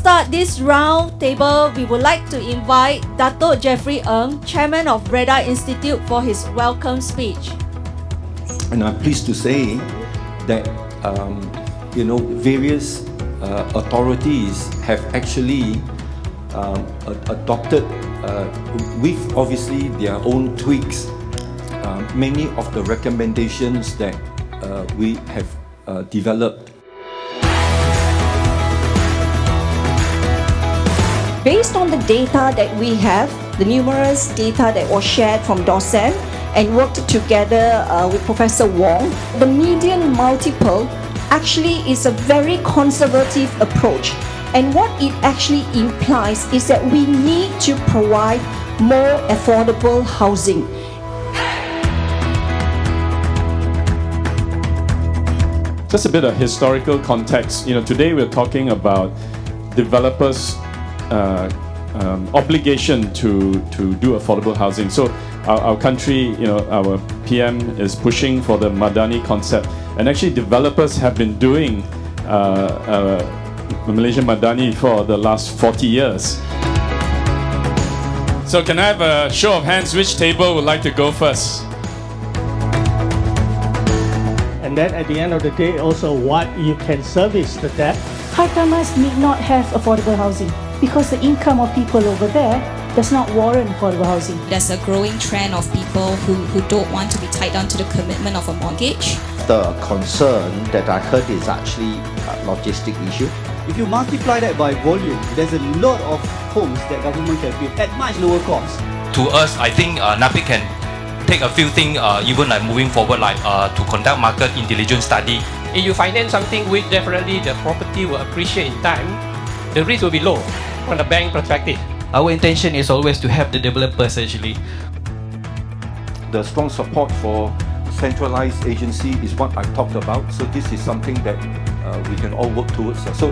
start this round table, we would like to invite Dato' Jeffrey Ng, Chairman of REHDA Institute, for his welcome speech. And I'm pleased to say that various authorities have actually adopted, with obviously their own tweaks, many of the recommendations that we have developed. Based on the data that we have, the numerous data that was shared from DOSEN and worked together with Professor Wong, the median multiple actually is a very conservative approach. And what it actually implies is that we need to provide more affordable housing. Just a bit of historical context. Today we're talking about developers' obligation to do affordable housing. So our country, our PM is pushing for the Madani concept, and actually developers have been doing Malaysian Madani for the last 40 years. So can I have a show of hands? Which table would like to go first? And then at the end of the day, also what you can service the debt. High-comers need not have affordable housing because the income of people over there does not warrant affordable housing. There's a growing trend of people who don't want to be tied down to the commitment of a mortgage. The concern that I heard is actually a logistic issue. If you multiply that by volume, there's a lot of homes that government can build at much lower cost. To us, I think NAPIC can take a few things, even like moving forward, like to conduct market intelligence study. If you finance something which definitely the property will appreciate in time, the risk will be low from the bank perspective. Our intention is always to help the developers actually. The strong support for centralized agency is what I've talked about. So this is something that we can all work towards. So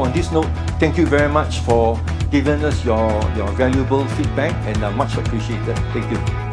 on this note, thank you very much for giving us your valuable feedback, and much appreciated. Thank you.